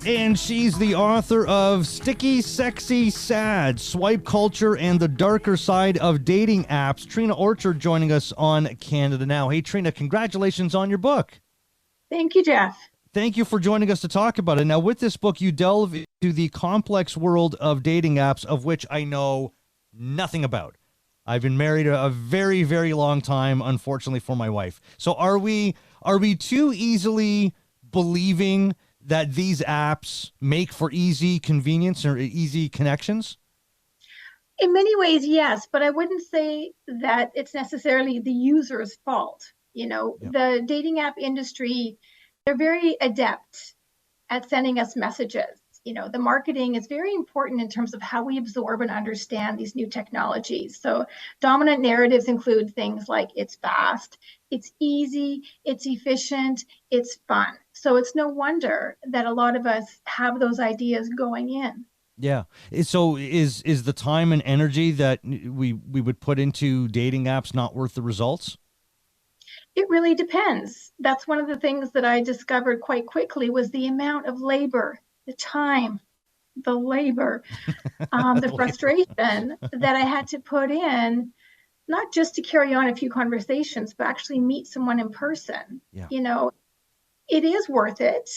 And she's the author of Sticky, Sexy, Sad, Swipe Culture and the Darker Side of Dating Apps. Treena Orchard joining us on Canada Now. Hey, Treena, congratulations on your book. Thank you, Jeff. Thank you for joining us to talk about it. Now, with this book, you delve into the complex world of dating apps, of which I know nothing about. I've been married a very, very long time, unfortunately, for my wife. So are we too easily believing that these apps make for easy convenience or easy connections? In many ways, yes, but I wouldn't say that it's necessarily the user's fault. The dating app industry, they're very adept at sending us messages. The marketing is very important in terms of how we absorb and understand these new technologies. So dominant narratives include things like it's fast, it's easy, it's efficient, it's fun. So it's no wonder that a lot of us have those ideas going in. Yeah. So is the time and energy that we would put into dating apps not worth the results? It really depends. That's one of the things that I discovered quite quickly was the amount of labor, the time, the labor, the frustration that I had to put in, not just to carry on a few conversations, but actually meet someone in person. Yeah. It is worth it,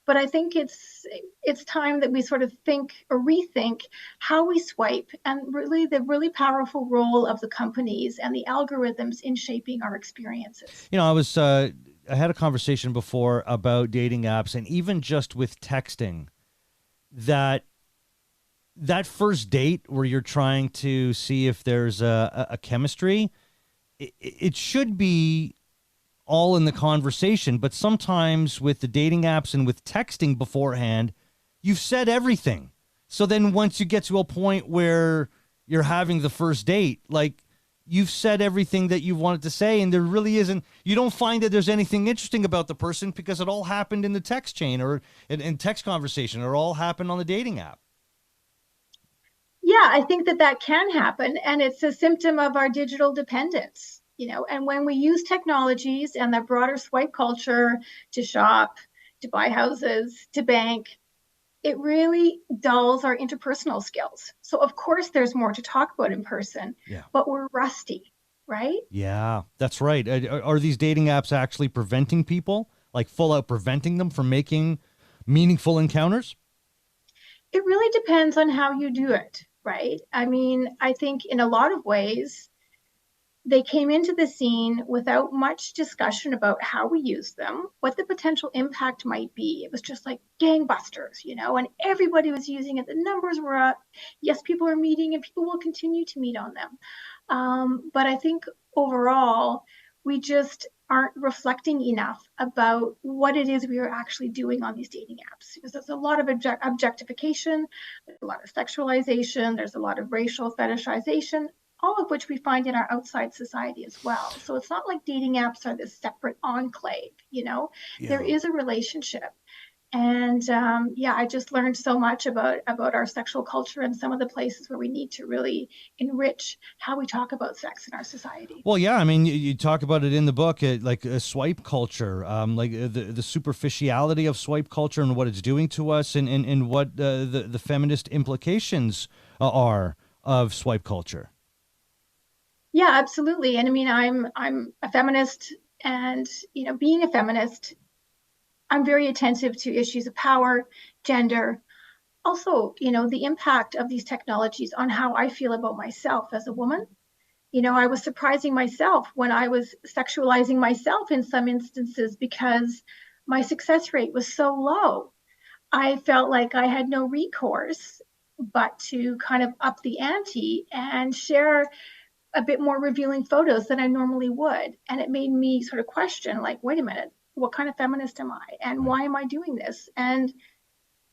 but I think it's time that we sort of think or rethink how we swipe and really the really powerful role of the companies and the algorithms in shaping our experiences. I had a conversation before about dating apps, and even just with texting, that first date where you're trying to see if there's a chemistry, it should be all in the conversation. But sometimes with the dating apps and with texting beforehand, you've said everything. So then once you get to a point where you're having the first date, like, you've said everything that you wanted to say, and there really isn't, you don't find that there's anything interesting about the person because it all happened in the text chain or in text conversation, or all happened on the dating app. Yeah, I think that can happen, and it's a symptom of our digital dependence, and when we use technologies and that broader swipe culture to shop, to buy houses, to bank, it really dulls our interpersonal skills. So of course there's more to talk about in person, but we're rusty, right? Yeah, that's right. Are these dating apps actually preventing people, like full out preventing them from making meaningful encounters? It really depends on how you do it, right? I mean, I think in a lot of ways, they came into the scene without much discussion about how we use them, what the potential impact might be. It was just like gangbusters, and everybody was using it. The numbers were up. Yes, people are meeting and people will continue to meet on them. But I think overall, we just aren't reflecting enough about what it is we are actually doing on these dating apps. Because there's a lot of objectification, there's a lot of sexualization, there's a lot of racial fetishization, all of which we find in our outside society as well. So it's not like dating apps are this separate enclave, There is a relationship. And I just learned so much about our sexual culture and some of the places where we need to really enrich how we talk about sex in our society. Well, yeah, I mean, you talk about it in the book, like a swipe culture, like the superficiality of swipe culture and what it's doing to us, and what the feminist implications are of swipe culture. Yeah, absolutely. And I mean, I'm a feminist, and being a feminist, I'm very attentive to issues of power, gender, also, the impact of these technologies on how I feel about myself as a woman. I was surprising myself when I was sexualizing myself in some instances because my success rate was so low. I felt like I had no recourse but to kind of up the ante and share a bit more revealing photos than I normally would. And it made me sort of question, like, wait a minute, what kind of feminist am I? And why am I doing this? And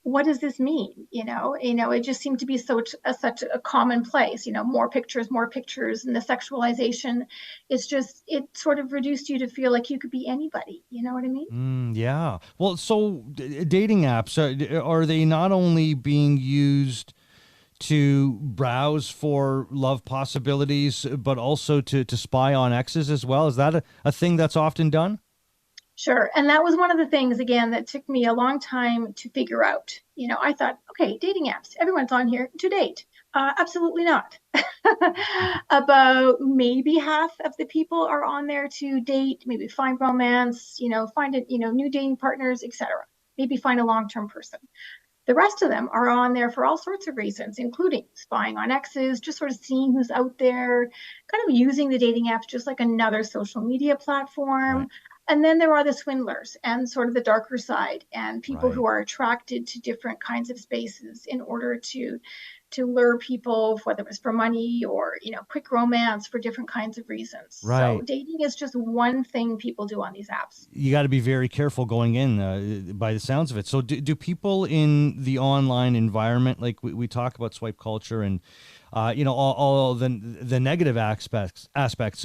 what does this mean? It just seemed to be such a commonplace, more pictures, and the sexualization is just, it sort of reduced you to feel like you could be anybody. You know what I mean? Yeah. Well, so dating apps, are they not only being used to browse for love possibilities, but also to spy on exes as well? Is that a thing that's often done? Sure. And that was one of the things, again, that took me a long time to figure out. I thought, okay, dating apps, everyone's on here to date. Absolutely not. About maybe half of the people are on there to date, maybe find romance, find it, new dating partners, etc. Maybe find a long-term person. The rest of them are on there for all sorts of reasons, including spying on exes, just sort of seeing who's out there, kind of using the dating apps just like another social media platform. Right. And then there are the swindlers and sort of the darker side, and people who Right. are attracted to different kinds of spaces in order to lure people, whether it's for money or quick romance for different kinds of reasons. So Right. dating is just one thing people do on these apps. You got to be very careful going in by the sounds of it. So do people in the online environment, like we talk about swipe culture and all the negative aspects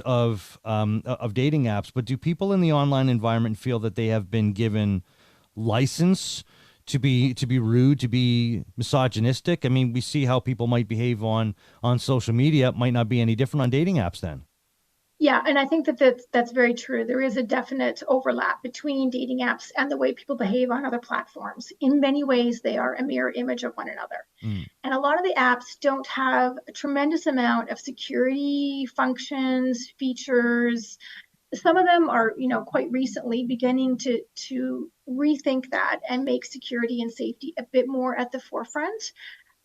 of dating apps, but do people in the online environment feel that they have been given license to be rude, to be misogynistic? I mean, we see how people might behave on social media. It might not be any different on dating apps then. Yeah, and I think that's very true. There is a definite overlap between dating apps and the way people behave on other platforms. In many ways, they are a mirror image of one another. Mm. And a lot of the apps don't have a tremendous amount of security functions, features. Some of them are, quite recently beginning to rethink that and make security and safety a bit more at the forefront.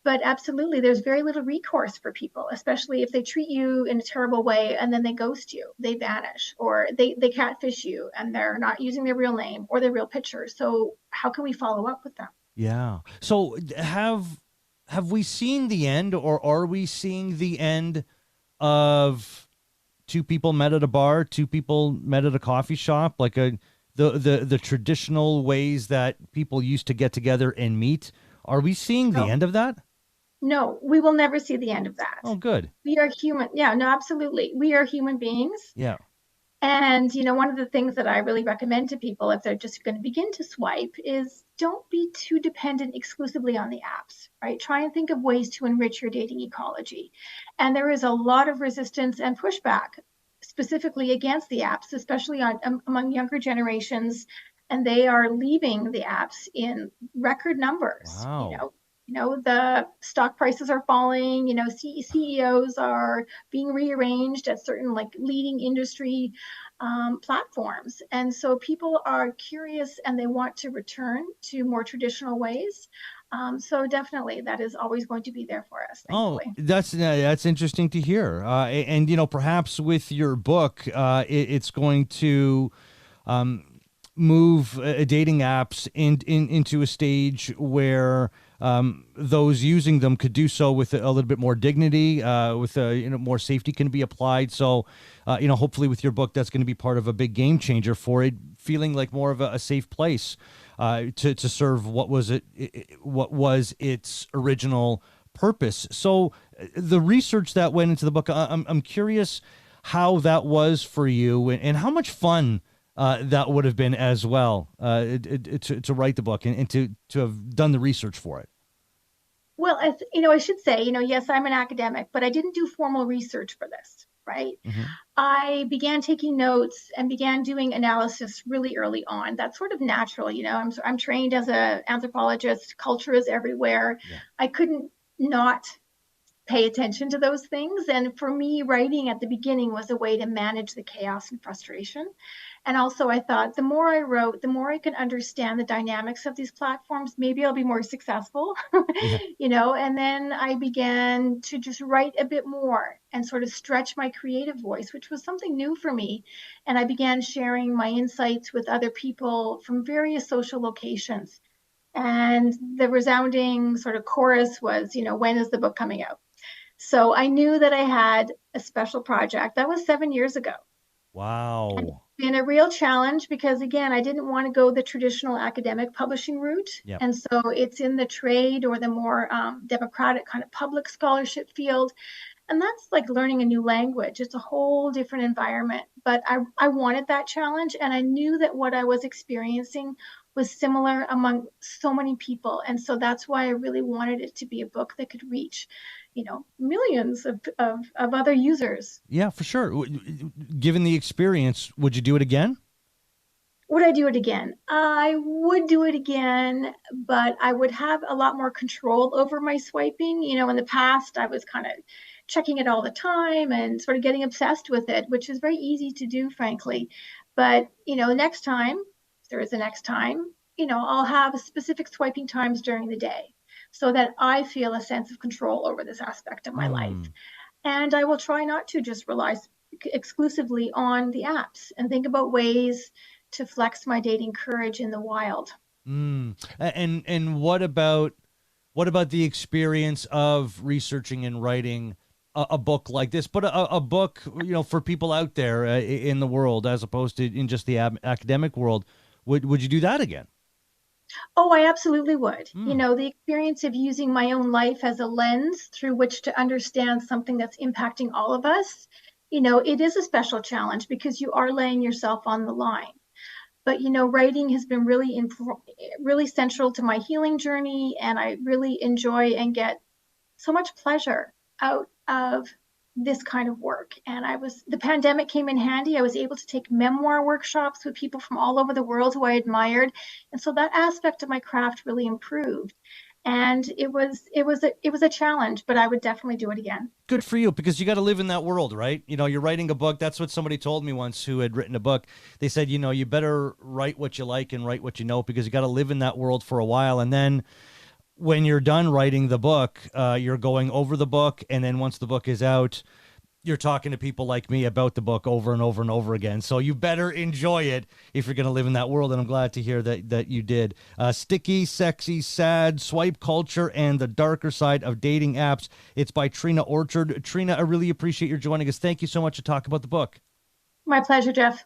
But absolutely, there's very little recourse for people, especially if they treat you in a terrible way and then they ghost you, they vanish, or they catfish you and they're not using their real name or their real picture. So how can we follow up with them? Yeah. So have we seen the end, or are we seeing the end of two people met at a bar, two people met at a coffee shop, like the traditional ways that people used to get together and meet? Are we seeing the No, end of that? no, we will never see the end of that. Oh, good. We are human. Yeah, no, absolutely. We are human beings. Yeah. And, one of the things that I really recommend to people if they're just going to begin to swipe is don't be too dependent exclusively on the apps, right? Try and think of ways to enrich your dating ecology. And there is a lot of resistance and pushback specifically against the apps, especially among younger generations. And they are leaving the apps in record numbers. Wow. The stock prices are falling, CEOs are being rearranged at certain like leading industry platforms. And so people are curious and they want to return to more traditional ways. So definitely that is always going to be there for us, Oh, thankfully. that's interesting to hear. And perhaps with your book, it's going to move dating apps into a stage where those using them could do so with a little bit more dignity, with more safety can be applied. So, hopefully with your book, that's going to be part of a big game changer for it feeling like more of a safe place to serve what was its original purpose. So, the research that went into the book, I'm curious how that was for you, and how much fun that would have been as well, to write the book and to have done the research for it. Well, I should say, yes, I'm an academic, but I didn't do formal research for this, right? Hmm. I began taking notes and began doing analysis really early on. That's sort of natural, I'm trained as an anthropologist. Culture is everywhere. Yeah. I couldn't not pay attention to those things. And for me, writing at the beginning was a way to manage the chaos and frustration. And also, I thought the more I wrote, the more I can understand the dynamics of these platforms, maybe I'll be more successful, Yeah. And then I began to just write a bit more and sort of stretch my creative voice, which was something new for me. And I began sharing my insights with other people from various social locations. And the resounding sort of chorus was, when is the book coming out? So I knew that I had a special project. That was 7 years ago. And it's Wow. been a real challenge because, again, I didn't want to go the traditional academic publishing route. Yep. And so it's in the trade or the more democratic kind of public scholarship field. And that's like learning a new language. It's a whole different environment. But I wanted that challenge. And I knew that what I was experiencing was similar among so many people. And so that's why I really wanted it to be a book that could reach, millions of other users. Yeah, for sure. Given the experience, would you do it again? Would I do it again? I would do it again, but I would have a lot more control over my swiping. In the past, I was kind of checking it all the time and sort of getting obsessed with it, which is very easy to do, frankly. But, next time, if there is a next time, I'll have specific swiping times during the day so that I feel a sense of control over this aspect of my life. Hmm. And I will try not to just rely exclusively on the apps and think about ways to flex my dating courage in the wild. And what about the experience of researching and writing a book like this, but a book, for people out there in the world, as opposed to in just the academic world? Would you do that again? Oh, I absolutely would. Hmm. The experience of using my own life as a lens through which to understand something that's impacting all of us, it is a special challenge because you are laying yourself on the line. But writing has been really central to my healing journey, and I really enjoy and get so much pleasure out of this kind of work. And the pandemic came in handy. I was able to take memoir workshops with people from all over the world who I admired. And so that aspect of my craft really improved. And it was a challenge, but I would definitely do it again. Good for you, because you got to live in that world, right? You're writing a book. That's what somebody told me once who had written a book. They said, you better write what you like and write what you know, because you got to live in that world for a while. And then when you're done writing the book, you're going over the book. And then once the book is out, you're talking to people like me about the book over and over and over again. So you better enjoy it if you're going to live in that world. And I'm glad to hear that you did. Sticky, Sexy, Sad, Swipe Culture, and the Darker Side of Dating Apps. It's by Treena Orchard. Treena, I really appreciate your joining us. Thank you so much to talk about the book. My pleasure, Jeff.